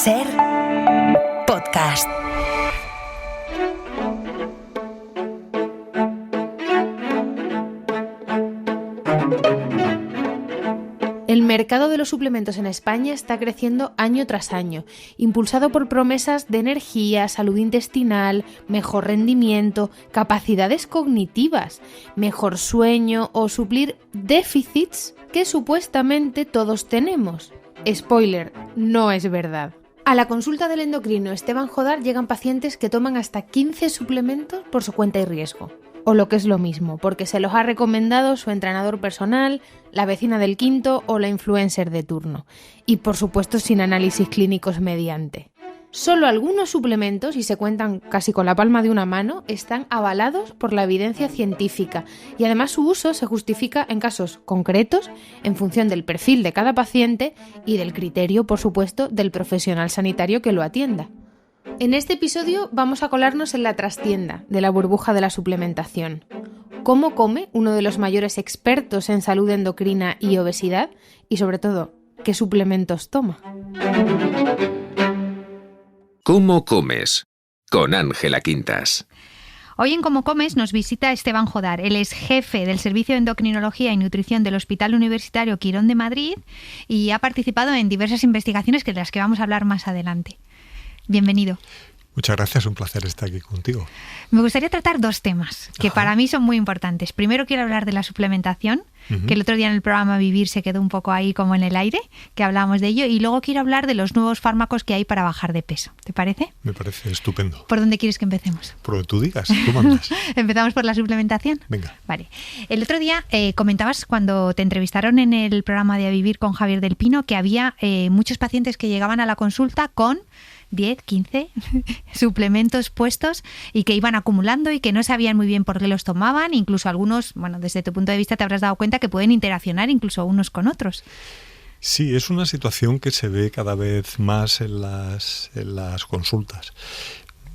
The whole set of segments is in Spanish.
SER Podcast. El mercado de los suplementos en España está creciendo año tras año, impulsado por promesas de energía, salud intestinal, mejor rendimiento, capacidades cognitivas, mejor sueño o suplir déficits que supuestamente todos tenemos. Spoiler, no es verdad. A la consulta del endocrino Esteban Jodar llegan pacientes que toman hasta 15 suplementos por su cuenta y riesgo. O lo que es lo mismo, porque se los ha recomendado su entrenador personal, la vecina del quinto o la influencer de turno. Y por supuesto sin análisis clínicos mediante. Solo algunos suplementos, y se cuentan casi con la palma de una mano, están avalados por la evidencia científica y además su uso se justifica en casos concretos en función del perfil de cada paciente y del criterio, por supuesto, del profesional sanitario que lo atienda. En este episodio vamos a colarnos en la trastienda de la burbuja de la suplementación. ¿Cómo come uno de los mayores expertos en salud endocrina y obesidad? Y sobre todo, ¿qué suplementos toma? ¿Cómo comes? Con Ángela Quintas. Hoy en Cómo Comes nos visita Esteban Jodar. Él es jefe del Servicio de Endocrinología y Nutrición del Hospital Universitario Quirón de Madrid y ha participado en diversas investigaciones de las que vamos a hablar más adelante. Bienvenido. Muchas gracias, un placer estar aquí contigo. Me gustaría tratar dos temas que para mí son muy importantes. Primero quiero hablar de la suplementación, que el otro día en el programa Vivir se quedó un poco ahí como en el aire, que hablábamos de ello, y luego quiero hablar de los nuevos fármacos que hay para bajar de peso. ¿Te parece? Me parece estupendo. ¿Por dónde quieres que empecemos? Por lo que tú digas, tú mandas. ¿Empezamos por la suplementación? Venga. Vale. El otro día comentabas cuando te entrevistaron en el programa de A Vivir con Javier del Pino que había muchos pacientes que llegaban a la consulta con 10, 15 suplementos puestos y que iban acumulando y que no sabían muy bien por qué los tomaban. Incluso algunos, bueno, desde tu punto de vista te habrás dado cuenta que pueden interaccionar incluso unos con otros. Sí, es una situación que se ve cada vez más en las consultas.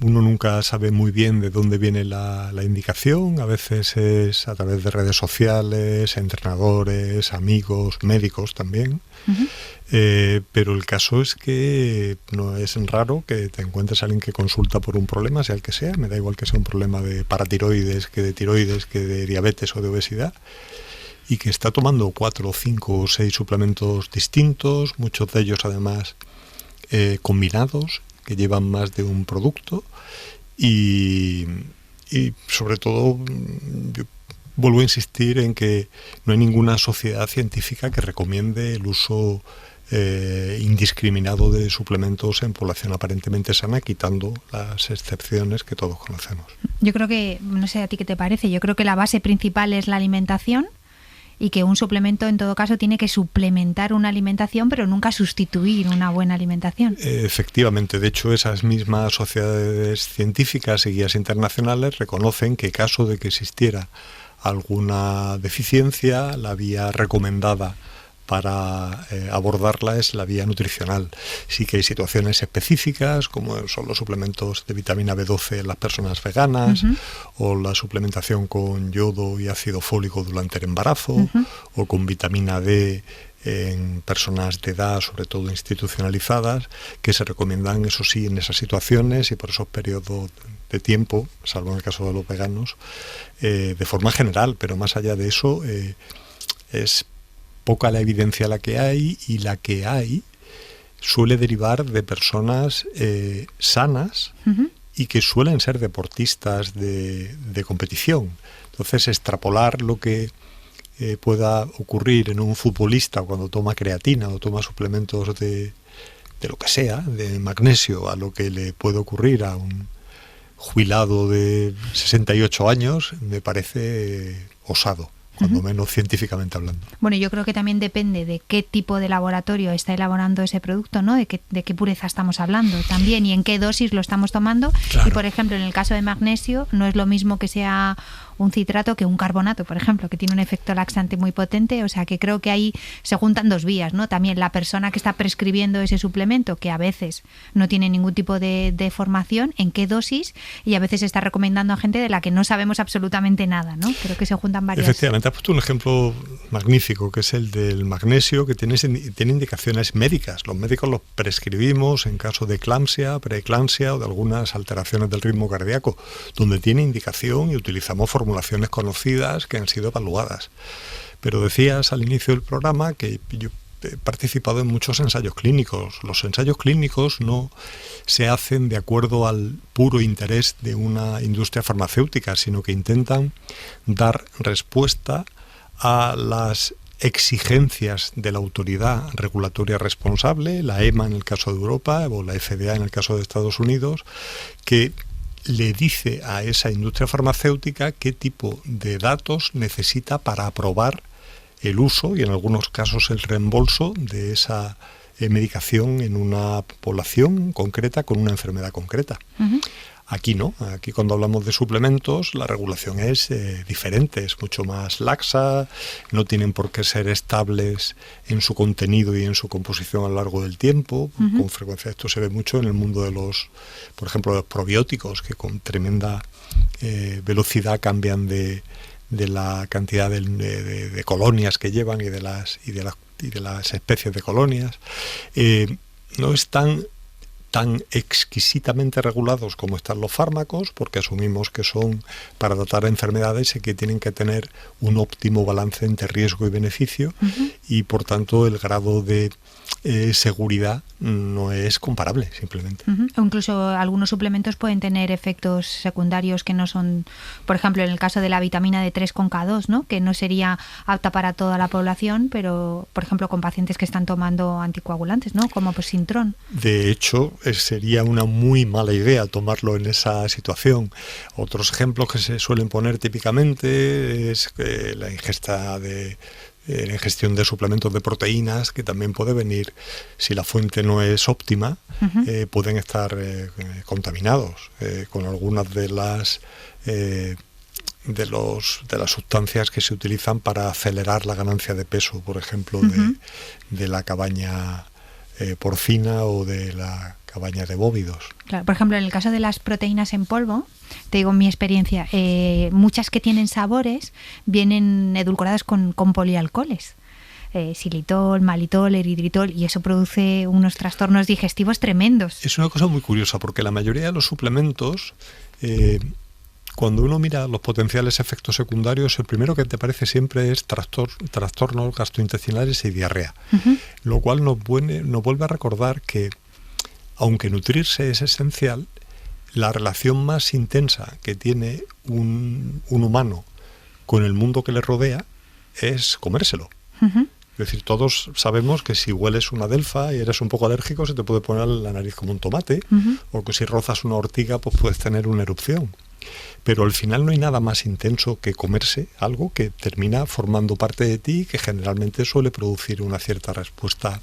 Uno nunca sabe muy bien de dónde viene la indicación, a veces es a través de redes sociales, entrenadores, amigos, médicos también. Pero el caso es que no es raro que te encuentres a alguien que consulta por un problema, sea el que sea, me da igual que sea un problema de paratiroides, que de diabetes o de obesidad, y que está tomando 4, 5 o 6 suplementos distintos, muchos de ellos además combinados, que llevan más de un producto y sobre todo yo vuelvo a insistir en que no hay ninguna sociedad científica que recomiende el uso indiscriminado de suplementos en población aparentemente sana, quitando las excepciones que todos conocemos. Yo creo que, no sé a ti qué te parece, yo creo que la base principal es la alimentación y que un suplemento en todo caso tiene que suplementar una alimentación pero nunca sustituir una buena alimentación. Efectivamente, de hecho esas mismas sociedades científicas y guías internacionales reconocen que en caso de que existiera alguna deficiencia, la vía recomendada para abordarla es la vía nutricional. Sí que hay situaciones específicas, como son los suplementos de vitamina B12 en las personas veganas, o la suplementación con yodo y ácido fólico durante el embarazo, o con vitamina D en personas de edad, sobre todo institucionalizadas, que se recomiendan, eso sí, en esas situaciones y por esos periodos de tiempo, salvo en el caso de los veganos, de forma general, pero más allá de eso es poca la evidencia la que hay, y la que hay suele derivar de personas sanas y que suelen ser deportistas de competición. Entonces, extrapolar lo que pueda ocurrir en un futbolista cuando toma creatina o toma suplementos de lo que sea, de magnesio, a lo que le puede ocurrir a un jubilado de 68 años, me parece osado, cuando menos científicamente hablando. Bueno, yo creo que también depende de qué tipo de laboratorio está elaborando ese producto, ¿no? De qué pureza estamos hablando también y en qué dosis lo estamos tomando. Claro. Y, por ejemplo, en el caso de magnesio, no es lo mismo que sea un citrato que un carbonato, por ejemplo, que tiene un efecto laxante muy potente. O sea, que creo que ahí se juntan dos vías, ¿no? También la persona que está prescribiendo ese suplemento, que a veces no tiene ningún tipo de formación, en qué dosis, y a veces está recomendando a gente de la que no sabemos absolutamente nada, ¿no? Creo que se juntan varias. Efectivamente, has puesto un ejemplo magnífico, que es el del magnesio, que tiene indicaciones médicas. Los médicos los prescribimos en caso de eclampsia, preeclampsia o de algunas alteraciones del ritmo cardíaco, donde tiene indicación, y utilizamos formulaciones conocidas que han sido evaluadas. Pero decías al inicio del programa que yo he participado en muchos ensayos clínicos. Los ensayos clínicos no se hacen de acuerdo al puro interés de una industria farmacéutica, sino que intentan dar respuesta a las exigencias de la autoridad regulatoria responsable, la EMA en el caso de Europa o la FDA en el caso de Estados Unidos, que le dice a esa industria farmacéutica qué tipo de datos necesita para aprobar el uso y en algunos casos el reembolso de esa medicación en una población concreta con una enfermedad concreta. Uh-huh. Aquí no, aquí cuando hablamos de suplementos la regulación es diferente, es mucho más laxa, no tienen por qué ser estables en su contenido y en su composición a lo largo del tiempo. Uh-huh. Con frecuencia esto se ve mucho en el mundo de los, por ejemplo, los probióticos, que con tremenda velocidad cambian de la cantidad de colonias que llevan y de las especies de colonias. No están tan exquisitamente regulados como están los fármacos, porque asumimos que son para tratar enfermedades y que tienen que tener un óptimo balance entre riesgo y beneficio. Uh-huh. Y por tanto el grado de seguridad no es comparable, simplemente. Uh-huh. O incluso algunos suplementos pueden tener efectos secundarios que no son, por ejemplo, en el caso de la vitamina D3 con K2, ¿no? Que no sería apta para toda la población, pero, por ejemplo, con pacientes que están tomando anticoagulantes, ¿no? Como pues Sintrón. De hecho, sería una muy mala idea tomarlo en esa situación. Otros ejemplos que se suelen poner típicamente es la ingesta de la ingestión de suplementos de proteínas, que también puede venir, si la fuente no es óptima, uh-huh. Pueden estar contaminados con algunas de las sustancias que se utilizan para acelerar la ganancia de peso, por ejemplo, uh-huh. de la cabaña porcina o de la cabaña de bóvidos. Claro, por ejemplo, en el caso de las proteínas en polvo, te digo mi experiencia, muchas que tienen sabores vienen edulcoradas con polialcoholes. Xilitol, malitol, eritritol, y eso produce unos trastornos digestivos tremendos. Es una cosa muy curiosa, porque la mayoría de los suplementos, cuando uno mira los potenciales efectos secundarios, el primero que te aparece siempre es trastornos gastrointestinales y diarrea, uh-huh. Lo cual nos vuelve a recordar que, aunque nutrirse es esencial, la relación más intensa que tiene un humano con el mundo que le rodea es comérselo. Uh-huh. Es decir, todos sabemos que si hueles una adelfa y eres un poco alérgico, se te puede poner la nariz como un tomate, uh-huh. O que si rozas una ortiga, pues puedes tener una erupción. Pero al final no hay nada más intenso que comerse algo que termina formando parte de ti, que generalmente suele producir una cierta respuesta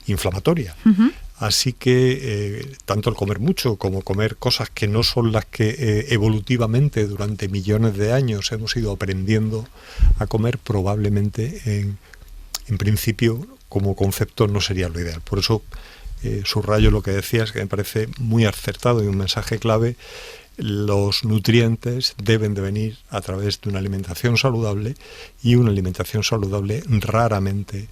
inflamatoria. Uh-huh. Así que tanto el comer mucho como comer cosas que no son las que evolutivamente durante millones de años hemos ido aprendiendo a comer, probablemente en principio como concepto no sería lo ideal. Por eso subrayo lo que decías, que me parece muy acertado y un mensaje clave. Los nutrientes deben de venir a través de una alimentación saludable, y una alimentación saludable raramente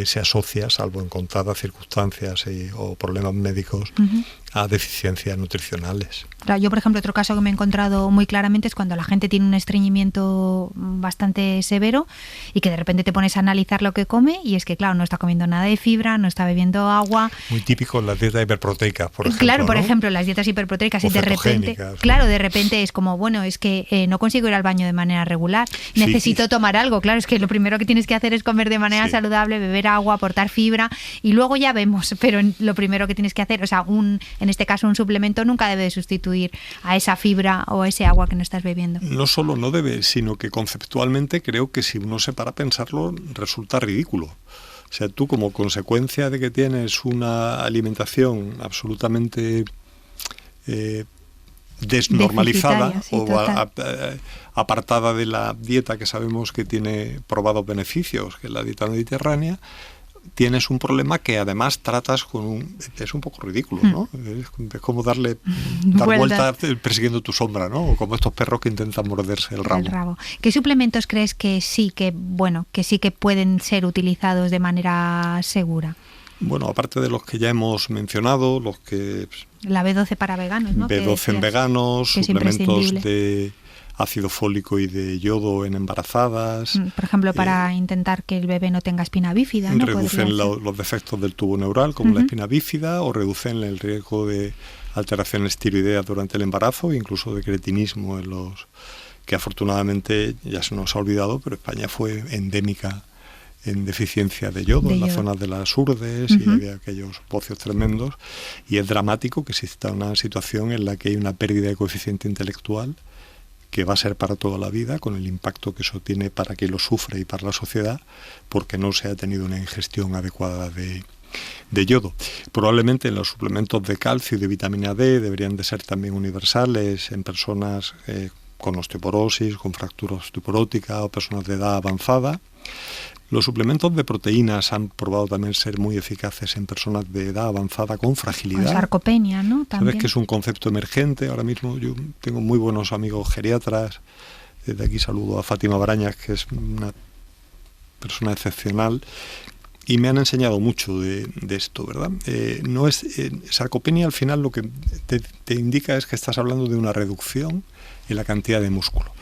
se asocia, salvo en contadas circunstancias o problemas médicos, uh-huh. a deficiencias nutricionales. Claro, yo, por ejemplo, otro caso que me he encontrado muy claramente es cuando la gente tiene un estreñimiento bastante severo y que de repente te pones a analizar lo que come, y es que, claro, no está comiendo nada de fibra, no está bebiendo agua. Muy típico en las dietas hiperproteicas, por ejemplo. Claro, por ¿no? ejemplo, las dietas hiperproteicas, y de repente, claro, de repente es como, bueno, es que no consigo ir al baño de manera regular, necesito tomar algo. Claro, es que lo primero que tienes que hacer es comer de manera saludable, beber agua, aportar fibra, y luego ya vemos, pero lo primero que tienes que hacer, o sea, en este caso un suplemento nunca debe sustituir a esa fibra o a ese agua que no estás bebiendo. No solo no debe, sino que conceptualmente creo que si uno se para a pensarlo resulta ridículo. O sea, tú, como consecuencia de que tienes una alimentación absolutamente desnormalizada sí, o apartada de la dieta que sabemos que tiene probados beneficios, que es la dieta mediterránea, tienes un problema que además tratas con es un poco ridículo, ¿no? Es como dar vueltas persiguiendo tu sombra, ¿no? O como estos perros que intentan morderse el rabo. ¿Qué suplementos crees que sí que pueden ser utilizados de manera segura? Bueno, aparte de los que ya hemos mencionado, los que... La B12 para veganos, ¿no? B12 en veganos, suplementos de ácido fólico y de yodo en embarazadas. Por ejemplo, para intentar que el bebé no tenga espina bífida, ¿no? Reducen los defectos del tubo neural, como la espina bífida, o reducen el riesgo de alteraciones tiroideas durante el embarazo, incluso de cretinismo en los que afortunadamente ya se nos ha olvidado, pero España fue endémica en deficiencia de yodo en las zonas de las Urdes y había aquellos pocios tremendos, y es dramático que exista una situación en la que hay una pérdida de coeficiente intelectual que va a ser para toda la vida, con el impacto que eso tiene para quien lo sufre y para la sociedad, porque no se ha tenido una ingestión adecuada de yodo. Probablemente los suplementos de calcio y de vitamina D deberían de ser también universales en personas con osteoporosis, con fractura osteoporótica o personas de edad avanzada. Los suplementos de proteínas han probado también ser muy eficaces en personas de edad avanzada con fragilidad. Con sarcopenia, ¿no? También. Sabes que es un concepto emergente. Ahora mismo yo tengo muy buenos amigos geriatras. Desde aquí saludo a Fátima Barañas, que es una persona excepcional. Y me han enseñado mucho de esto, ¿verdad? No es sarcopenia, al final lo que te indica es que estás hablando de una reducción en la cantidad de músculo.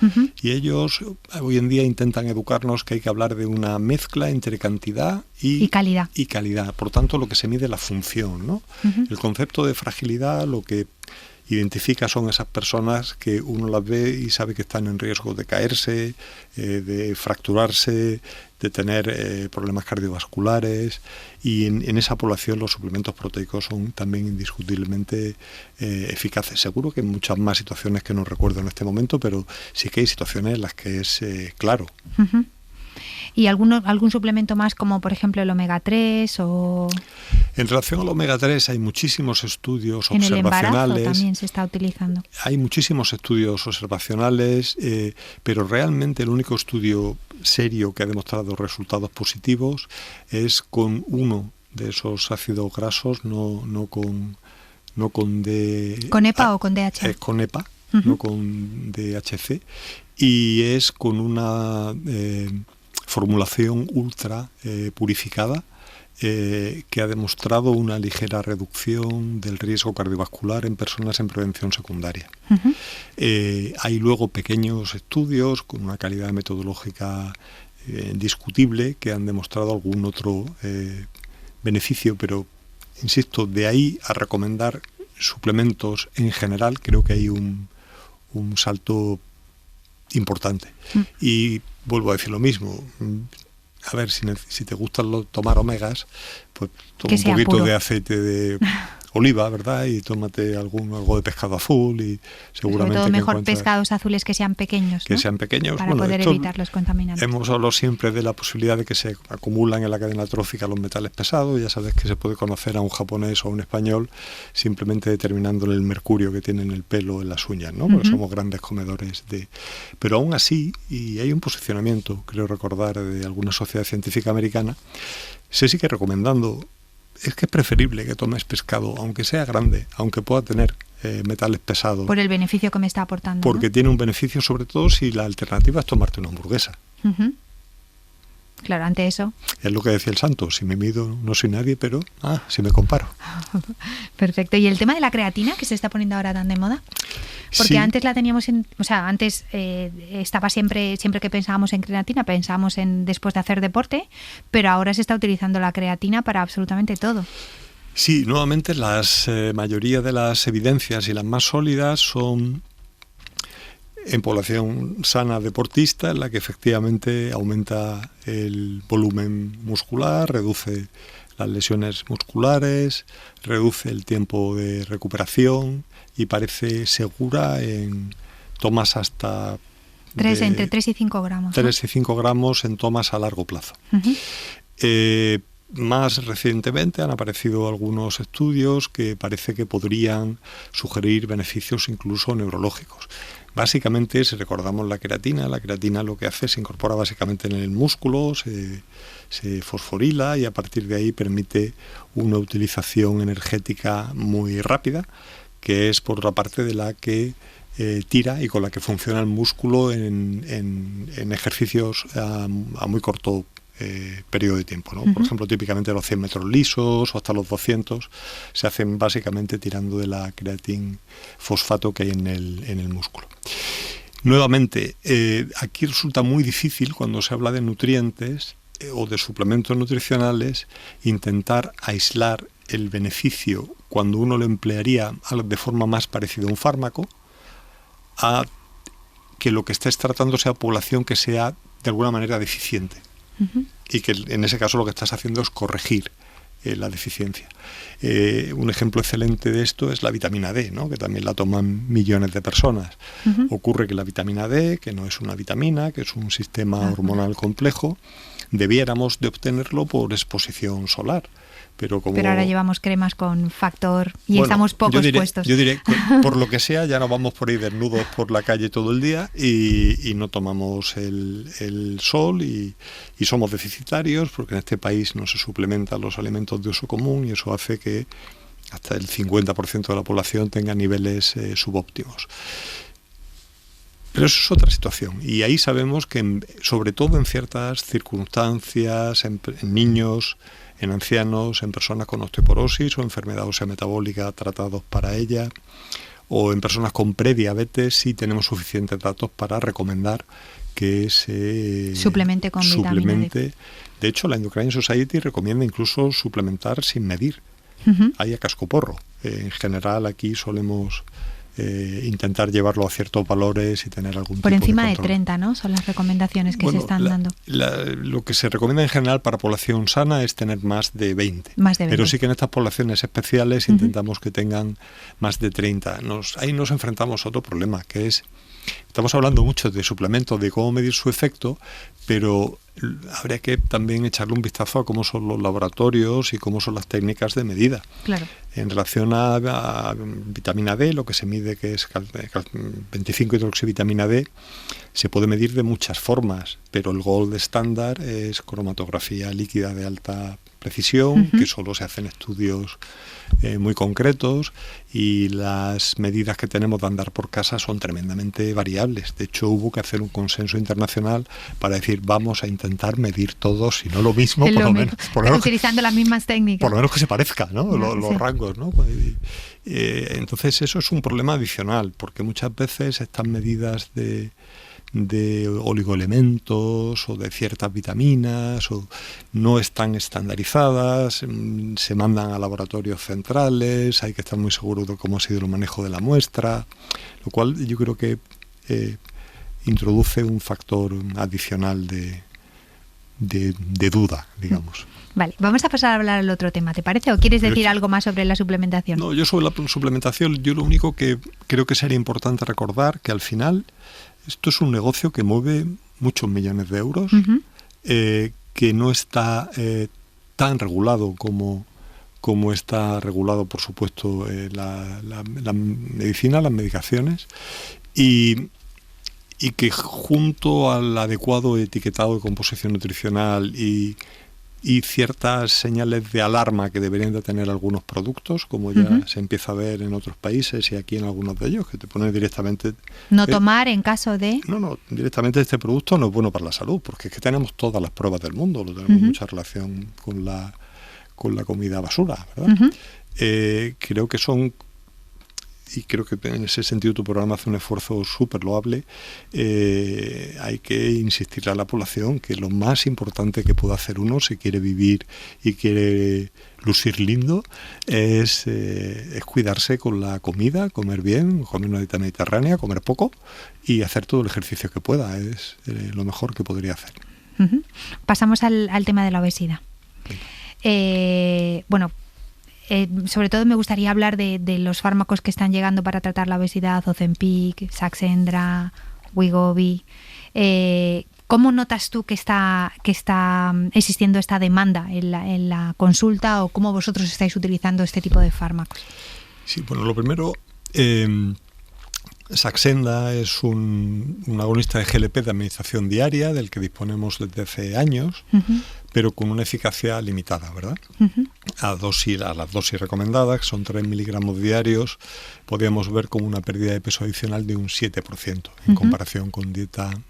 Y ellos hoy en día intentan educarnos que hay que hablar de una mezcla entre cantidad y calidad. Por tanto, lo que se mide es la función, ¿no? El concepto de fragilidad lo que identifica son esas personas que uno las ve y sabe que están en riesgo de caerse, de fracturarse, de tener problemas cardiovasculares, y en esa población los suplementos proteicos son también indiscutiblemente eficaces. Seguro que en muchas más situaciones que no recuerdo en este momento, pero sí que hay situaciones en las que es claro. ¿Y algún suplemento más, como por ejemplo el omega 3 o...? En relación al omega 3 hay muchísimos estudios observacionales. En el embarazo también se está utilizando. Hay muchísimos estudios observacionales, pero realmente el único estudio serio que ha demostrado resultados positivos es con uno de esos ácidos grasos, no con ¿Con EPA o con DHA? Con EPA, no con DHC, y es con una formulación ultra purificada que ha demostrado una ligera reducción del riesgo cardiovascular en personas en prevención secundaria. Hay luego pequeños estudios con una calidad metodológica discutible que han demostrado algún otro beneficio, pero insisto, de ahí a recomendar suplementos en general creo que hay un salto importante. Y vuelvo a decir lo mismo. A ver, si te gustan tomar omegas, pues toma un poquito puro de aceite de oliva, ¿verdad? Y tómate algo de pescado azul y seguramente... Sobre todo mejor pescados azules que sean pequeños, que ¿no? sean pequeños. Para poder evitar los contaminantes. Hemos hablado siempre de la posibilidad de que se acumulan en la cadena trófica los metales pesados. Ya sabes que se puede conocer a un japonés o a un español simplemente determinándole el mercurio que tiene en el pelo, en las uñas, ¿no? Porque somos grandes comedores de... Pero aún así, y hay un posicionamiento, creo recordar, de alguna sociedad científica americana, se sigue recomendando. Es que es preferible que tomes pescado, aunque sea grande, aunque pueda tener metales pesados. Por el beneficio que me está aportando. Porque tiene un beneficio, sobre todo si la alternativa es tomarte una hamburguesa. Claro, ante eso. Es lo que decía el santo, si me mido no soy nadie, pero si me comparo. Perfecto. ¿Y el tema de la creatina, que se está poniendo ahora tan de moda? Porque antes la teníamos antes estaba siempre que pensábamos en creatina, pensábamos en después de hacer deporte, pero ahora se está utilizando la creatina para absolutamente todo. Sí, nuevamente la mayoría de las evidencias y las más sólidas son en población sana deportista, en la que efectivamente aumenta el volumen muscular, reduce las lesiones musculares, reduce el tiempo de recuperación y parece segura en tomas hasta... entre 3 y 5 gramos. 3 y 5 gramos en tomas a largo plazo. más recientemente han aparecido algunos estudios que parece que podrían sugerir beneficios incluso neurológicos. Básicamente, si recordamos la creatina lo que hace es se incorpora básicamente en el músculo, se fosforila y a partir de ahí permite una utilización energética muy rápida, que es por otra parte de la que tira y con la que funciona el músculo en ejercicios a muy corto periodo de tiempo, ¿no? Por ejemplo, típicamente los 100 metros lisos o hasta los 200 se hacen básicamente tirando de la creatina fosfato que hay en el músculo. Nuevamente, aquí resulta muy difícil cuando se habla de nutrientes o de suplementos nutricionales intentar aislar el beneficio cuando uno lo emplearía de forma más parecida a un fármaco a que lo que estés tratando sea población que sea de alguna manera deficiente. Y que en ese caso lo que estás haciendo es corregir la deficiencia. Un ejemplo excelente de esto es la vitamina D, ¿no? Que también la toman millones de personas. Ocurre que la vitamina D, que no es una vitamina, que es un sistema hormonal complejo, debiéramos de obtenerlo por exposición solar. Pero ahora llevamos cremas con factor y estamos pocos puestos. Yo diré, por lo que sea, ya nos vamos por ahí desnudos por la calle todo el día y no tomamos el sol y somos deficitarios porque en este país no se suplementan los alimentos de uso común y eso hace que hasta el 50% de la población tenga niveles subóptimos. Pero eso es otra situación y ahí sabemos que sobre todo en ciertas circunstancias, en niños, en ancianos, en personas con osteoporosis o enfermedad ósea metabólica tratados para ella, o en personas con prediabetes, sí tenemos suficientes datos para recomendar que se suplemente con vitamina D. De hecho, la Endocrine Society recomienda incluso suplementar sin medir. Hay a cascoporro. En general aquí solemos intentar llevarlo a ciertos valores y tener algún tipo de control. Por encima de 30, ¿no? Son las recomendaciones que se están dando. Lo que se recomienda en general para población sana es tener más de 20. Pero sí que en estas poblaciones especiales intentamos que tengan más de 30. Ahí nos enfrentamos a otro problema, que es, estamos hablando mucho de suplementos, de cómo medir su efecto, pero habría que también echarle un vistazo a cómo son los laboratorios y cómo son las técnicas de medida. Claro. En relación a vitamina D, lo que se mide, que es 25-hidroxivitamina D, se puede medir de muchas formas, pero el gold estándar es cromatografía líquida de alta precisión, que solo se hacen estudios muy concretos y las medidas que tenemos de andar por casa son tremendamente variables. De hecho, hubo que hacer un consenso internacional para decir vamos a intentar medir todos, si no lo mismo, por lo menos utilizando las mismas técnicas. Por lo menos que se parezca, ¿no? Los rangos, ¿no? Entonces eso es un problema adicional, porque muchas veces estas medidas de oligoelementos o de ciertas vitaminas no están estandarizadas, se mandan a laboratorios centrales, hay que estar muy seguros de cómo ha sido el manejo de la muestra, lo cual yo creo que introduce un factor adicional de duda, digamos. Vale, vamos a pasar a hablar del otro tema, ¿te parece? ¿O quieres decir algo más sobre la suplementación? No, yo sobre la suplementación, yo lo único que creo que sería importante recordar que al final esto es un negocio que mueve muchos millones de euros, que no está tan regulado como está regulado, por supuesto, la medicina, las medicaciones, y que junto al adecuado etiquetado de composición nutricional y ciertas señales de alarma que deberían de tener algunos productos, como ya se empieza a ver en otros países y aquí en algunos de ellos, que te ponen directamente... No tomar en caso de... No, directamente este producto no es bueno para la salud, porque es que tenemos todas las pruebas del mundo, lo tenemos mucha relación con la comida basura, ¿verdad? Creo que son... Y creo que en ese sentido tu programa hace un esfuerzo súper loable. Hay que insistirle a la población que lo más importante que puede hacer uno si quiere vivir y quiere lucir lindo es cuidarse con la comida, comer bien, comer una dieta mediterránea, comer poco y hacer todo el ejercicio que pueda. Es lo mejor que podría hacer. Pasamos al tema de la obesidad. Sobre todo me gustaría hablar de los fármacos que están llegando para tratar la obesidad, Ozempic, Saxendra, Wegovy. ¿Cómo notas tú que está existiendo esta demanda en la consulta, o cómo vosotros estáis utilizando este tipo de fármacos? Sí, bueno, lo primero, Saxenda es un agonista de GLP de administración diaria del que disponemos desde hace años, pero con una eficacia limitada, ¿verdad? A las dosis recomendadas, que son 3 miligramos diarios, podríamos ver como una pérdida de peso adicional de un 7% en comparación con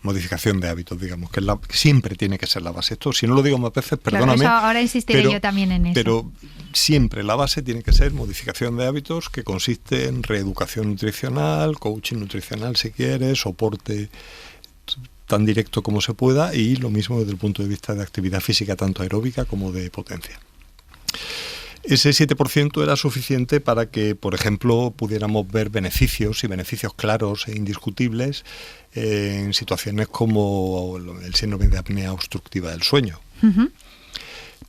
modificación de hábitos, digamos, que siempre tiene que ser la base. Esto, si no lo digo más veces, perdóname. Claro, ahora insistiré yo también en eso. Pero siempre la base tiene que ser modificación de hábitos, que consiste en reeducación nutricional, coaching nutricional si quieres, soporte tan directo como se pueda, y lo mismo desde el punto de vista de actividad física, tanto aeróbica como de potencia. Ese 7% era suficiente para que, por ejemplo, pudiéramos ver beneficios claros e indiscutibles en situaciones como el síndrome de apnea obstructiva del sueño.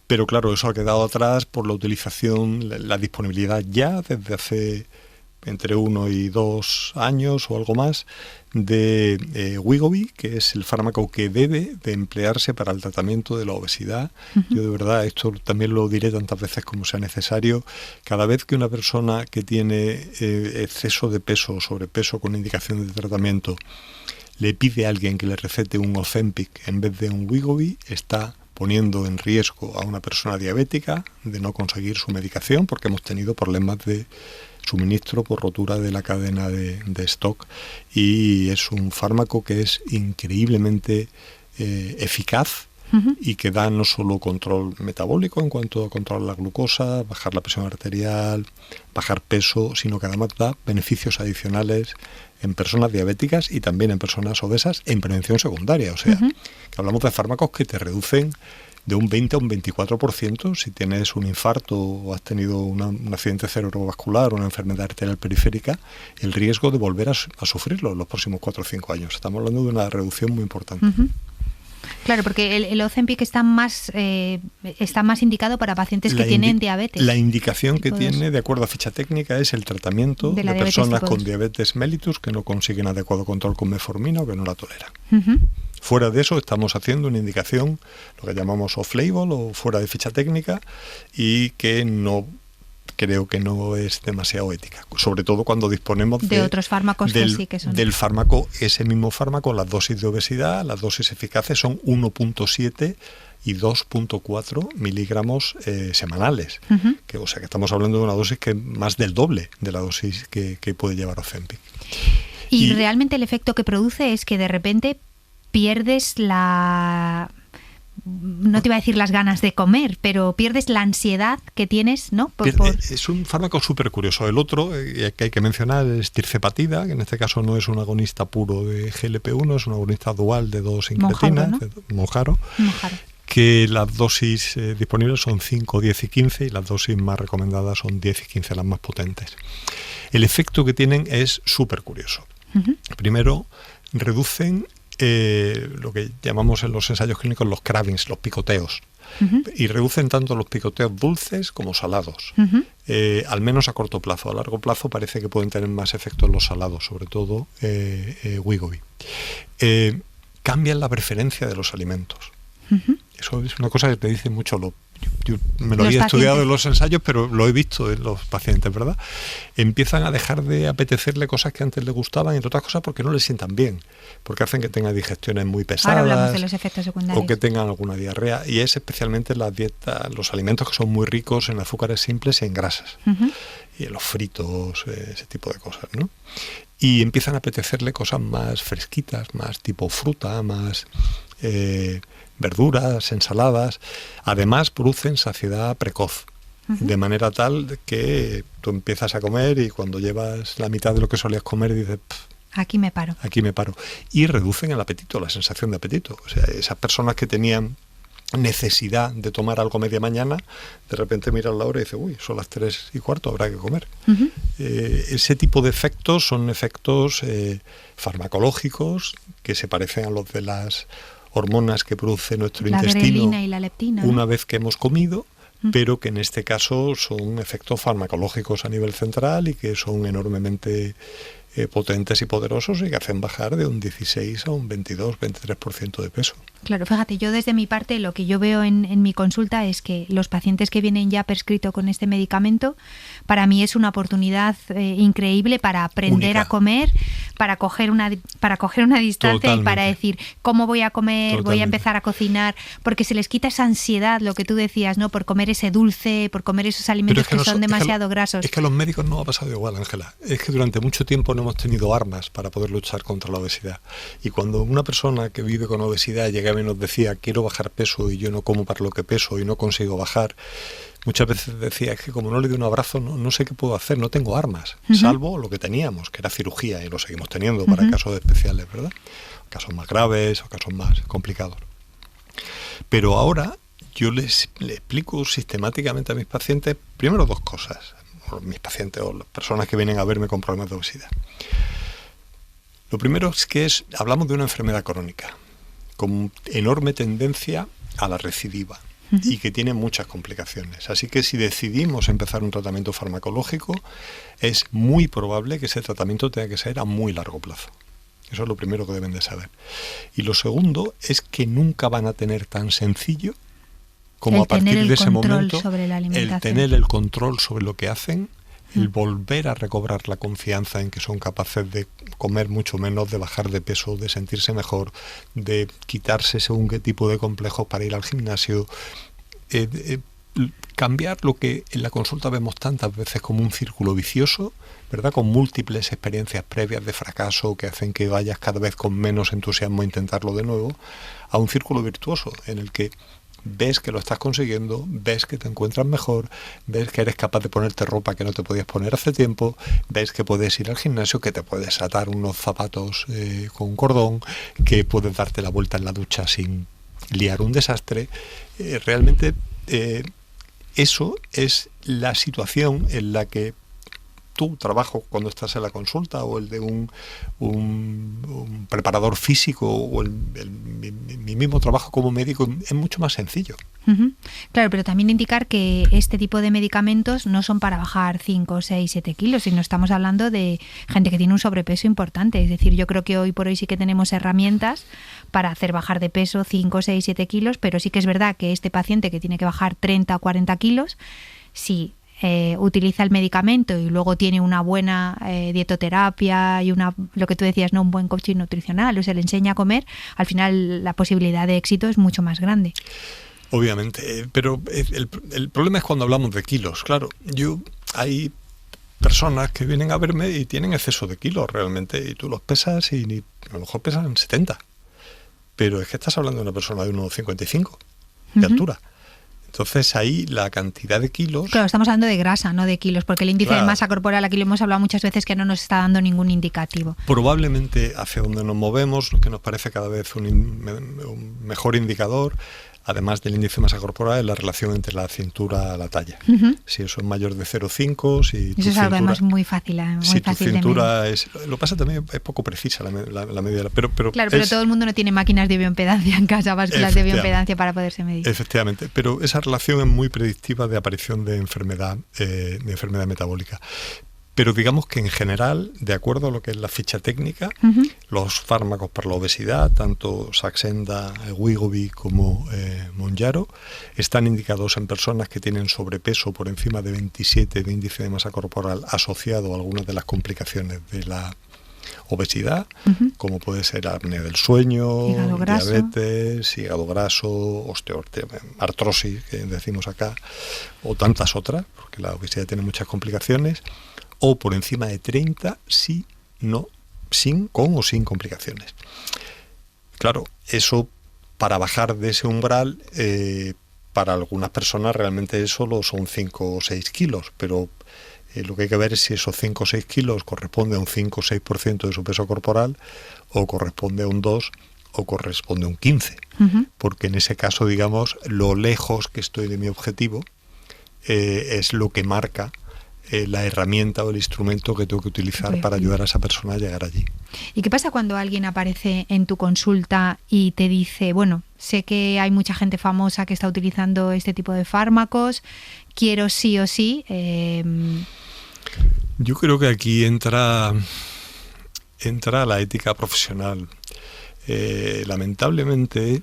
Pero claro, eso ha quedado atrás por la utilización, la disponibilidad ya desde hace entre 1 y 2 años o algo más de Wegovy, que es el fármaco que debe de emplearse para el tratamiento de la obesidad. Yo de verdad, esto también lo diré tantas veces como sea necesario, cada vez que una persona que tiene exceso de peso o sobrepeso con indicación de tratamiento le pide a alguien que le recete un Ozempic en vez de un Wegovy, está poniendo en riesgo a una persona diabética de no conseguir su medicación, porque hemos tenido problemas de suministro por rotura de la cadena de stock, y es un fármaco que es increíblemente eficaz y que da no solo control metabólico en cuanto a controlar la glucosa, bajar la presión arterial, bajar peso, sino que además da beneficios adicionales en personas diabéticas y también en personas obesas en prevención secundaria. O sea, que hablamos de fármacos que te reducen de un 20 a un 24% si tienes un infarto o has tenido un accidente cerebrovascular o una enfermedad arterial periférica, el riesgo de volver a sufrirlo en los próximos 4 o 5 años. Estamos hablando de una reducción muy importante. Claro, porque el Ozempic está más indicado para pacientes que tienen diabetes. La indicación que tiene, de acuerdo a ficha técnica, es el tratamiento de personas con diabetes mellitus que no consiguen adecuado control con metformina o que no la toleran. Fuera de eso, estamos haciendo una indicación, lo que llamamos off-label o fuera de ficha técnica, y que no creo que no es demasiado ética, sobre todo cuando disponemos de otros fármacos que sí que son del fármaco, ese mismo fármaco, las dosis de obesidad, las dosis eficaces son 1.7 y 2.4 miligramos semanales, o sea que estamos hablando de una dosis que es más del doble de la dosis que puede llevar Ozempic. Y realmente el efecto que produce es que de repente pierdes no te iba a decir las ganas de comer, pero pierdes la ansiedad que tienes, ¿no? Es un fármaco súper curioso. El otro que hay que mencionar es tirzepatida, que en este caso no es un agonista puro de GLP-1, es un agonista dual de 2 incretinas, Mounjaro, que las dosis disponibles son 5, 10 y 15, y las dosis más recomendadas son 10 y 15, las más potentes. El efecto que tienen es súper curioso. Primero, reducen lo que llamamos en los ensayos clínicos los cravings, los picoteos, y reducen tanto los picoteos dulces como salados, al menos a corto plazo. A largo plazo parece que pueden tener más efecto en los salados, sobre todo Wegovy. Cambian la preferencia de los alimentos. Eso es una cosa que te dice mucho yo me lo había estudiado en los ensayos, pero lo he visto en los pacientes, ¿verdad? Empiezan a dejar de apetecerle cosas que antes les gustaban, entre otras cosas porque no les sientan bien, porque hacen que tengan digestiones muy pesadas. Ahora hablamos de los efectos secundarios. O que tengan alguna diarrea, y es especialmente las dietas, los alimentos que son muy ricos en azúcares simples y en grasas, y en los fritos, ese tipo de cosas, ¿no? Y empiezan a apetecerle cosas más fresquitas, más tipo fruta, más verduras, ensaladas. Además producen saciedad precoz, de manera tal que tú empiezas a comer y cuando llevas la mitad de lo que solías comer dices, aquí me paro. Y reducen el apetito, la sensación de apetito. O sea, esas personas que tenían necesidad de tomar algo media mañana, de repente miran la hora y dicen, uy, son las 3:15, habrá que comer. Ese tipo de efectos son efectos farmacológicos que se parecen a los de las hormonas que produce nuestro intestino, la grelina y la leptina, una vez que hemos comido, pero que en este caso son efectos farmacológicos a nivel central y que son enormemente potentes y poderosos y que hacen bajar de un 16 a un 22, 23% de peso. Claro, fíjate, yo desde mi parte lo que yo veo en mi consulta es que los pacientes que vienen ya prescrito con este medicamento, para mí es una oportunidad increíble para aprender Única. a comer, para coger una distancia. Totalmente. Y para decir cómo voy a comer, voy a Totalmente. empezar a cocinar, porque se les quita esa ansiedad, lo que tú decías, ¿no? Por comer ese dulce, por comer esos alimentos que son demasiado grasos. Es que a los médicos no ha pasado igual, Ángela. Es que durante mucho tiempo no hemos tenido armas para poder luchar contra la obesidad. Y cuando una persona que vive con obesidad llegaba y nos decía, quiero bajar peso y yo no como para lo que peso y no consigo bajar, muchas veces decía, es que como no le doy un abrazo, no sé qué puedo hacer, no tengo armas, salvo lo que teníamos, que era cirugía, y lo seguimos teniendo para casos especiales, ¿verdad? Casos más graves o casos más complicados. Pero ahora yo le explico sistemáticamente a mis pacientes, primero dos cosas, o mis pacientes o las personas que vienen a verme con problemas de obesidad. Lo primero es que hablamos de una enfermedad crónica, con enorme tendencia a la recidiva y que tiene muchas complicaciones. Así que si decidimos empezar un tratamiento farmacológico, es muy probable que ese tratamiento tenga que ser a muy largo plazo. Eso es lo primero que deben de saber. Y lo segundo es que nunca van a tener tan sencillo como a partir de ese momento el tener el control sobre lo que hacen, el volver a recobrar la confianza en que son capaces de comer mucho menos, de bajar de peso, de sentirse mejor, de quitarse según qué tipo de complejos para ir al gimnasio, cambiar lo que en la consulta vemos tantas veces como un círculo vicioso, ¿verdad? Con múltiples experiencias previas de fracaso que hacen que vayas cada vez con menos entusiasmo a intentarlo de nuevo, a un círculo virtuoso en el que ves que lo estás consiguiendo, ves que te encuentras mejor, ves que eres capaz de ponerte ropa que no te podías poner hace tiempo, ves que puedes ir al gimnasio, que te puedes atar unos zapatos con un cordón, que puedes darte la vuelta en la ducha sin liar un desastre. Realmente eso es la situación en la que tu trabajo cuando estás en la consulta o el de un preparador físico o mi mismo trabajo como médico es mucho más sencillo. Claro, pero también indicar que este tipo de medicamentos no son para bajar 5, 6, 7 kilos, sino estamos hablando de gente que tiene un sobrepeso importante. Es decir, yo creo que hoy por hoy sí que tenemos herramientas para hacer bajar de peso 5, 6, 7 kilos, pero sí que es verdad que este paciente que tiene que bajar 30 o 40 kilos, sí, utiliza el medicamento y luego tiene una buena dietoterapia y lo que tú decías, ¿no? Un buen coaching nutricional, o se le enseña a comer, al final la posibilidad de éxito es mucho más grande. Obviamente, pero el problema es cuando hablamos de kilos. Claro, hay personas que vienen a verme y tienen exceso de kilos realmente, y tú los pesas y a lo mejor pesan 70, pero es que estás hablando de una persona de 1,55 de altura. Entonces ahí la cantidad de kilos... Claro, estamos hablando de grasa, no de kilos, porque el índice de masa corporal, aquí lo hemos hablado muchas veces, que no nos está dando ningún indicativo. Probablemente hacia donde nos movemos, lo que nos parece cada vez un mejor indicador, además del índice de masa corporal, es la relación entre la cintura a la talla. Si eso es mayor de 0,5, si eso es algo además muy fácil, si tu cintura es... Lo que pasa también es poco precisa la medida. Pero claro, pero todo el mundo no tiene máquinas de bioimpedancia en casa, básculas de bioimpedancia para poderse medir. Efectivamente, pero esa relación es muy predictiva de aparición de enfermedad metabólica. Pero digamos que en general, de acuerdo a lo que es la ficha técnica, los fármacos para la obesidad, tanto Saxenda, Wegovy como Mounjaro, están indicados en personas que tienen sobrepeso por encima de 27 de índice de masa corporal asociado a algunas de las complicaciones de la obesidad, como puede ser apnea del sueño, diabetes, hígado graso, artrosis, que decimos acá, o tantas otras, porque la obesidad tiene muchas complicaciones, o por encima de 30, con o sin complicaciones. Claro, eso para bajar de ese umbral, para algunas personas realmente solo son 5 o 6 kilos, pero lo que hay que ver es si esos 5 o 6 kilos corresponde a un 5 o 6% de su peso corporal, o corresponde a un 2 o corresponde a un 15, porque en ese caso, digamos, lo lejos que estoy de mi objetivo es lo que marca la herramienta o el instrumento que tengo que utilizar para ayudar a esa persona a llegar allí. ¿Y qué pasa cuando alguien aparece en tu consulta y te dice, bueno, sé que hay mucha gente famosa que está utilizando este tipo de fármacos, quiero sí o sí? Yo creo que aquí entra entra la ética profesional. Lamentablemente,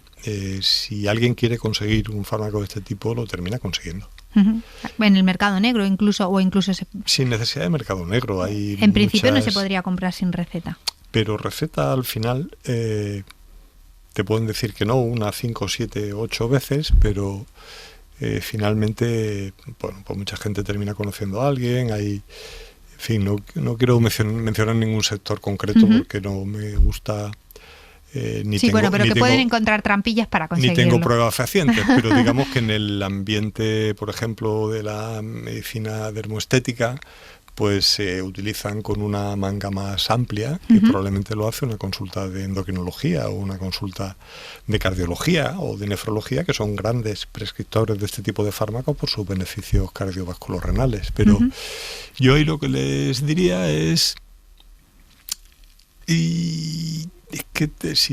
si alguien quiere conseguir un fármaco de este tipo, lo termina consiguiendo. En el mercado negro incluso, sin necesidad de mercado negro. Hay en principio no se podría comprar sin receta. Pero receta al final te pueden decir que no, 1, 5, 7, 8 veces, pero finalmente, bueno, pues mucha gente termina conociendo a alguien. En fin, no quiero mencionar ningún sector concreto porque no me gusta. Pero que pueden encontrar trampillas para conseguirlo. Ni tengo pruebas fehacientes, pero digamos que en el ambiente, por ejemplo, de la medicina dermoestética, pues se utilizan con una manga más amplia, que probablemente lo hace una consulta de endocrinología o una consulta de cardiología o de nefrología, que son grandes prescriptores de este tipo de fármacos por sus beneficios cardiovasculorenales. Pero yo ahí lo que les diría es...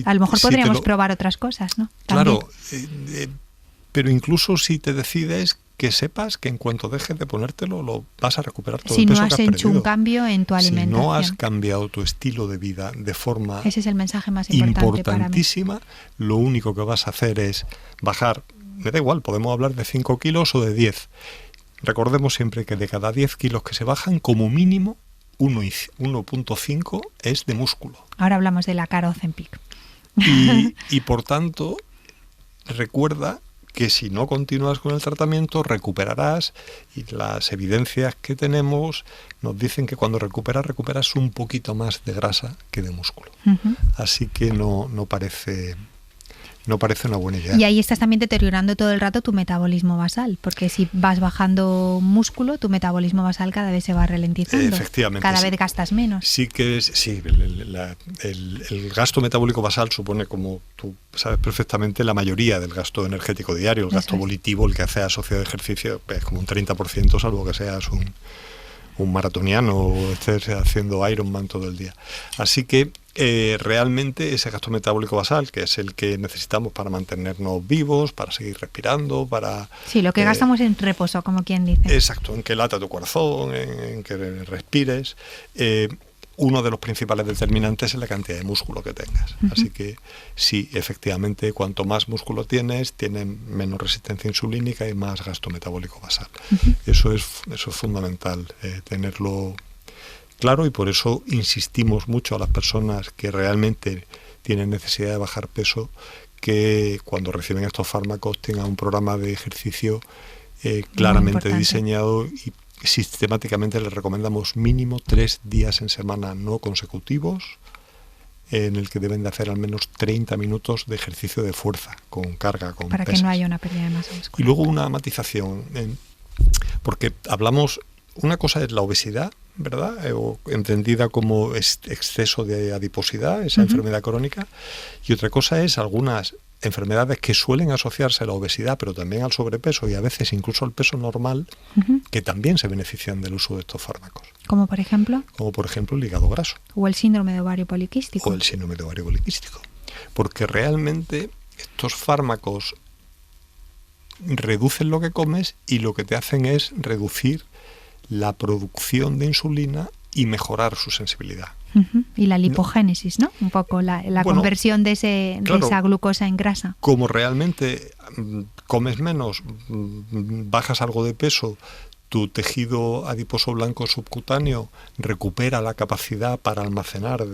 a lo mejor podríamos probar otras cosas, ¿no? También. Claro, pero incluso si te decides, que sepas que en cuanto dejes de ponértelo lo vas a recuperar todo el peso que has perdido. Si no has hecho un cambio en tu alimentación. Si no has cambiado tu estilo de vida de forma ese es el mensaje más importantísima, para mí. Lo único que vas a hacer es bajar, me da igual, podemos hablar de 5 kilos o de 10. Recordemos siempre que de cada 10 kilos que se bajan, como mínimo 1,5 es de músculo. Ahora hablamos de la cara Ozempic. Y por tanto, recuerda que si no continúas con el tratamiento, recuperarás, y las evidencias que tenemos nos dicen que cuando recuperas un poquito más de grasa que de músculo. Así que no parece una buena idea. Y ahí estás también deteriorando todo el rato tu metabolismo basal, porque si vas bajando músculo, tu metabolismo basal cada vez se va ralentizando. Efectivamente. Cada vez gastas menos. Sí que el gasto metabólico basal supone, como tú sabes perfectamente, la mayoría del gasto energético diario. El gasto volitivo, el que hace asociado a ejercicio, es como un 30%, salvo que seas un maratoniano o estés haciendo Ironman todo el día. Así que realmente ese gasto metabólico basal, que es el que necesitamos para mantenernos vivos, para seguir respirando, para... Sí, lo que gastamos en reposo, como quien dice. Exacto, en que lata tu corazón, en que respires. Uno de los principales determinantes es la cantidad de músculo que tengas. Así que sí, efectivamente, cuanto más músculo tienes menos resistencia insulínica y más gasto metabólico basal. Eso es fundamental, tenerlo claro, y por eso insistimos mucho a las personas que realmente tienen necesidad de bajar peso, que cuando reciben estos fármacos tengan un programa de ejercicio claramente diseñado, y sistemáticamente les recomendamos mínimo 3 días en semana no consecutivos, en el que deben de hacer al menos 30 minutos de ejercicio de fuerza, con carga, con para pesas. Que no haya una pérdida de masa muscular. Y luego una matización, porque hablamos, una cosa es la obesidad, ¿verdad? Entendida como exceso de adiposidad, esa enfermedad crónica, y otra cosa es algunas enfermedades que suelen asociarse a la obesidad, pero también al sobrepeso y a veces incluso al peso normal, que también se benefician del uso de estos fármacos. ¿Como por ejemplo? Como por ejemplo el hígado graso. O el síndrome de ovario poliquístico. Porque realmente estos fármacos reducen lo que comes y lo que te hacen es reducir la producción de insulina y mejorar su sensibilidad. Y la lipogénesis, ¿no? Un poco la conversión de esa glucosa en grasa. Como realmente comes menos, bajas algo de peso, tu tejido adiposo blanco subcutáneo recupera la capacidad para almacenar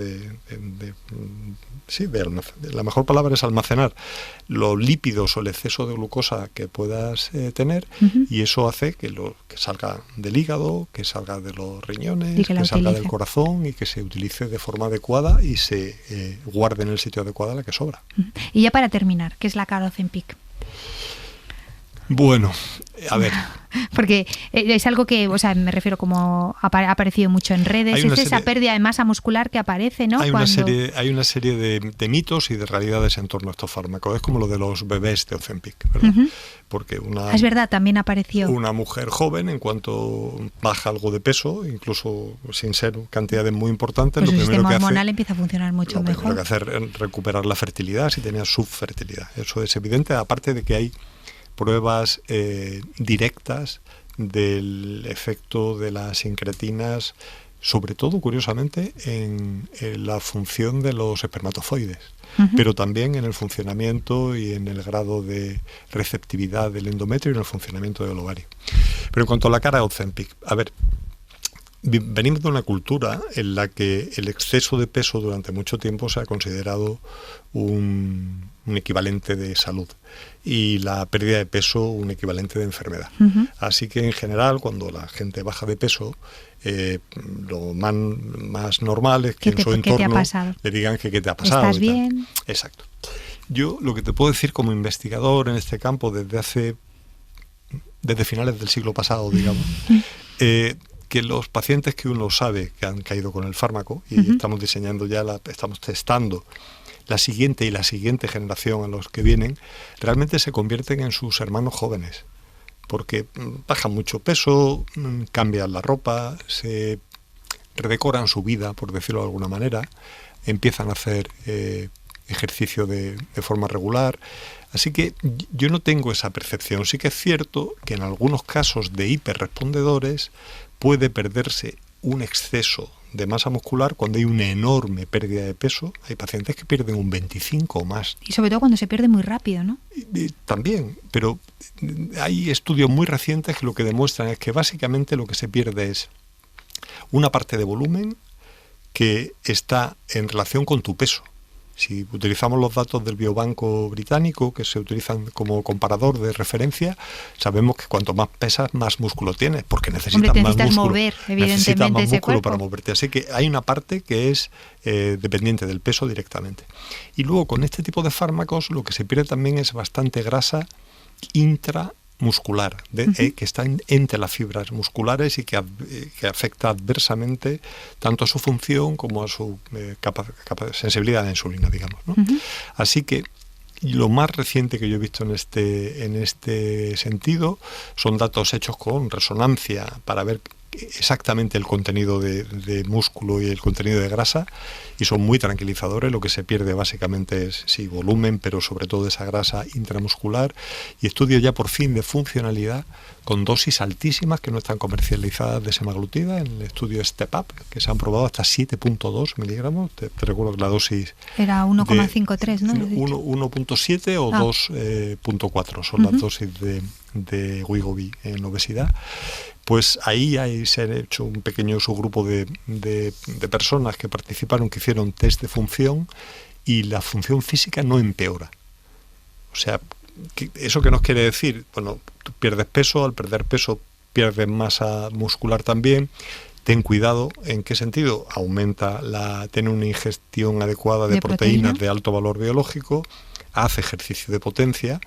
la mejor palabra es almacenar los lípidos o el exceso de glucosa que puedas tener, y eso hace que salga del hígado, que salga de los riñones, que salga del corazón y que se utilice de forma adecuada y se guarde en el sitio adecuado la que sobra. Y ya para terminar, ¿qué es la cara Ozempic? Bueno, a ver. Porque es algo que, me refiero, como ha aparecido mucho en redes, es esa pérdida de masa muscular que aparece, ¿no? Hay una serie de mitos y de realidades en torno a estos fármacos. Es como lo de los bebés de Ozempic, ¿verdad? Porque es verdad, también apareció. Una mujer joven, en cuanto baja algo de peso, incluso sin ser cantidades muy importantes, pues el sistema hormonal empieza a funcionar mucho mejor. Lo que hace es recuperar la fertilidad si tenía subfertilidad. Eso es evidente, aparte de que hay pruebas directas del efecto de las incretinas sobre todo, curiosamente, en la función de los espermatozoides, pero también en el funcionamiento y en el grado de receptividad del endometrio y en el funcionamiento del ovario. Pero en cuanto a la cara Ozempic, a ver, venimos de una cultura en la que el exceso de peso durante mucho tiempo se ha considerado un equivalente de salud y la pérdida de peso un equivalente de enfermedad. Así que en general, cuando la gente baja de peso, lo más normal es que en su entorno le digan que qué te ha pasado. ¿Estás bien? Exacto. Yo lo que te puedo decir como investigador en este campo desde finales del siglo pasado, digamos, que los pacientes que uno sabe que han caído con el fármaco, y estamos diseñando ya, estamos testando la siguiente y la siguiente generación a los que vienen, realmente se convierten en sus hermanos jóvenes, porque bajan mucho peso, cambian la ropa, se redecoran su vida, por decirlo de alguna manera, empiezan a hacer ejercicio de forma regular. Así que yo no tengo esa percepción. Sí que es cierto que en algunos casos de hiperrespondedores puede perderse un exceso de masa muscular cuando hay una enorme pérdida de peso. Hay pacientes que pierden un 25 o más. Y sobre todo cuando se pierde muy rápido, ¿no? También, pero hay estudios muy recientes que lo que demuestran es que básicamente lo que se pierde es una parte de volumen que está en relación con tu peso. Si utilizamos los datos del Biobanco británico, que se utilizan como comparador de referencia, sabemos que cuanto más pesas, más músculo tienes, porque necesitas más músculo. Mover, evidentemente, necesitas más ese músculo cuerpo para moverte. Así que hay una parte que es dependiente del peso directamente. Y luego, con este tipo de fármacos, lo que se pierde también es bastante grasa intramuscular, que está entre las fibras musculares y que afecta adversamente tanto a su función como a su sensibilidad a la insulina, digamos, ¿no? Así que lo más reciente que yo he visto en este sentido son datos hechos con resonancia para ver exactamente el contenido de músculo y el contenido de grasa, y son muy tranquilizadores. Lo que se pierde básicamente es volumen, pero sobre todo esa grasa intramuscular, y estudios ya por fin de funcionalidad con dosis altísimas que no están comercializadas de semaglutida en el estudio Step Up, que se han probado hasta 7.2 miligramos. Te recuerdo que la dosis era 1,53, ¿no? 1.7 o 2.4 son las dosis de Wegovy en obesidad. Pues ahí se ha hecho un pequeño subgrupo de personas que participaron, que hicieron test de función, y la función física no empeora. O sea, ¿eso qué nos quiere decir? Bueno, tú pierdes peso, al perder peso pierdes masa muscular también. Ten cuidado, ¿en qué sentido? Tiene una ingestión adecuada de proteínas de alto valor biológico, hace ejercicio de potencia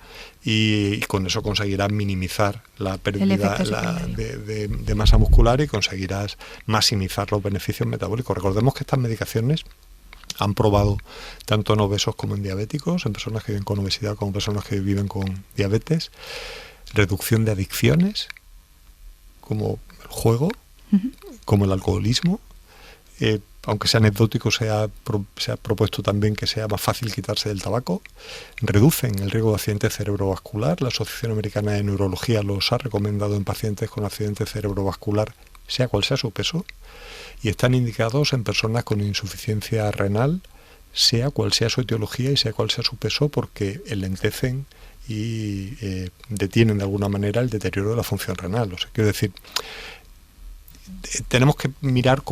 y con eso conseguirás minimizar la pérdida de masa muscular y conseguirás maximizar los beneficios metabólicos. Recordemos que estas medicaciones han probado tanto en obesos como en diabéticos, en personas que viven con obesidad como en personas que viven con diabetes, reducción de adicciones como el juego, como el alcoholismo. Aunque sea anecdótico, se ha propuesto también que sea más fácil quitarse del tabaco. Reducen el riesgo de accidente cerebrovascular. La Asociación Americana de Neurología los ha recomendado en pacientes con accidente cerebrovascular, sea cual sea su peso, y están indicados en personas con insuficiencia renal, sea cual sea su etiología y sea cual sea su peso, porque enlentecen y detienen de alguna manera el deterioro de la función renal. O sea, quiero decir, tenemos que mirar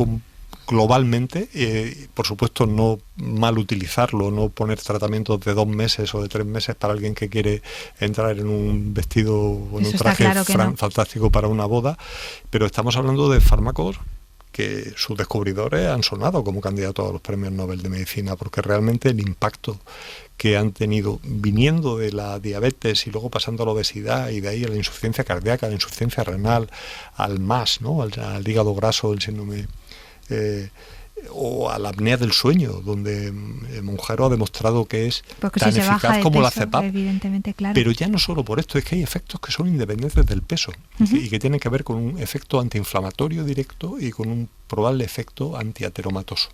globalmente, por supuesto no mal utilizarlo, no poner tratamientos de 2 meses o de 3 meses para alguien que quiere entrar en un vestido o en un traje fantástico para una boda, pero estamos hablando de fármacos que sus descubridores han sonado como candidatos a los premios Nobel de Medicina, porque realmente el impacto que han tenido viniendo de la diabetes y luego pasando a la obesidad y de ahí a la insuficiencia cardíaca, a la insuficiencia renal, al MAS, ¿no? al hígado graso, el síndrome o a la apnea del sueño, donde Monjaro ha demostrado que es tan eficaz como la CEPAP, evidentemente, claro. Pero ya no solo por esto, es que hay efectos que son independientes del peso y que tienen que ver con un efecto antiinflamatorio directo y con un probable efecto antiateromatoso.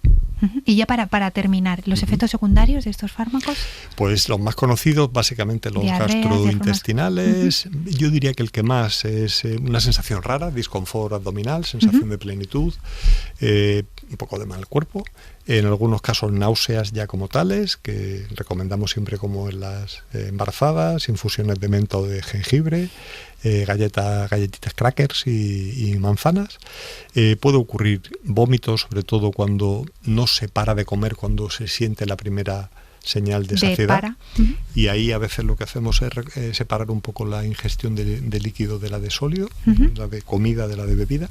Y ya para terminar, ¿los efectos secundarios de estos fármacos? Pues los más conocidos, básicamente los gastrointestinales. Yo diría que el que más es una sensación rara, disconfort abdominal, sensación de plenitud, un poco de mal cuerpo. En algunos casos náuseas ya como tales, que recomendamos siempre como en las embarazadas, infusiones de menta o de jengibre, galletitas crackers y manzanas. Puede ocurrir vómitos, sobre todo cuando no se para de comer, cuando se siente la primera señal de saciedad. Y ahí a veces lo que hacemos es separar un poco la ingestión de líquido de la de sólido, la de comida de la de bebida.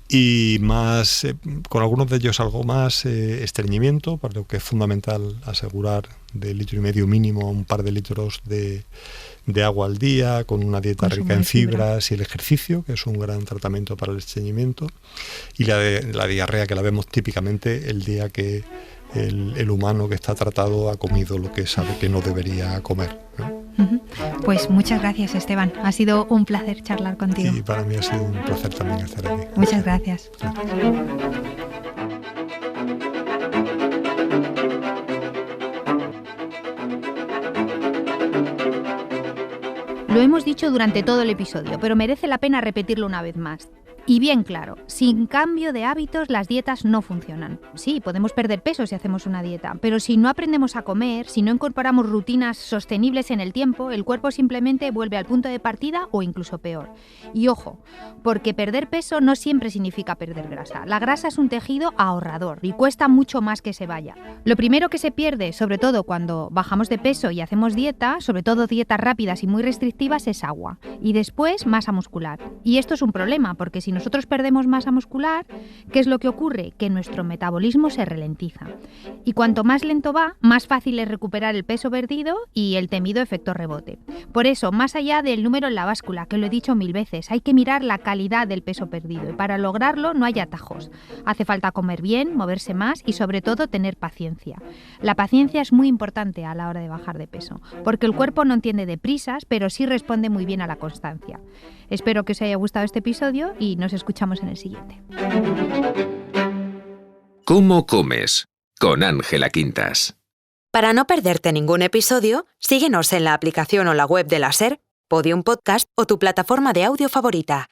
Y más, con algunos de ellos algo más estreñimiento, para lo que es fundamental asegurar de 1,5 litros mínimo a un par de litros de agua al día, con una dieta rica en fibras y el ejercicio, que es un gran tratamiento para el estreñimiento, y la diarrea, que la vemos típicamente el día que el humano que está tratado ha comido lo que sabe que no debería comer, ¿no? Pues muchas gracias, Esteban. Ha sido un placer charlar contigo. Y para mí ha sido un placer también estar aquí. Muchas gracias. Lo hemos dicho durante todo el episodio, pero merece la pena repetirlo una vez más. Y bien claro, sin cambio de hábitos las dietas no funcionan. Sí, podemos perder peso si hacemos una dieta, pero si no aprendemos a comer, si no incorporamos rutinas sostenibles en el tiempo, el cuerpo simplemente vuelve al punto de partida o incluso peor. Y ojo, porque perder peso no siempre significa perder grasa. La grasa es un tejido ahorrador y cuesta mucho más que se vaya. Lo primero que se pierde, sobre todo cuando bajamos de peso y hacemos dieta, sobre todo dietas rápidas y muy restrictivas, es agua. Y después masa muscular. Y esto es un problema, porque si nosotros perdemos masa muscular, ¿qué es lo que ocurre? Que nuestro metabolismo se ralentiza. Y cuanto más lento va, más fácil es recuperar el peso perdido y el temido efecto rebote. Por eso, más allá del número en la báscula, que lo he dicho 1000 veces, hay que mirar la calidad del peso perdido. Y para lograrlo no hay atajos. Hace falta comer bien, moverse más y sobre todo tener paciencia. La paciencia es muy importante a la hora de bajar de peso, porque el cuerpo no entiende de prisas, pero sí responde muy bien a la constancia. Espero que os haya gustado este episodio y nos escuchamos en el siguiente. ¿Cómo comes? Con Ángela Quintas. Para no perderte ningún episodio, síguenos en la aplicación o la web de la SER, Podium Podcast o tu plataforma de audio favorita.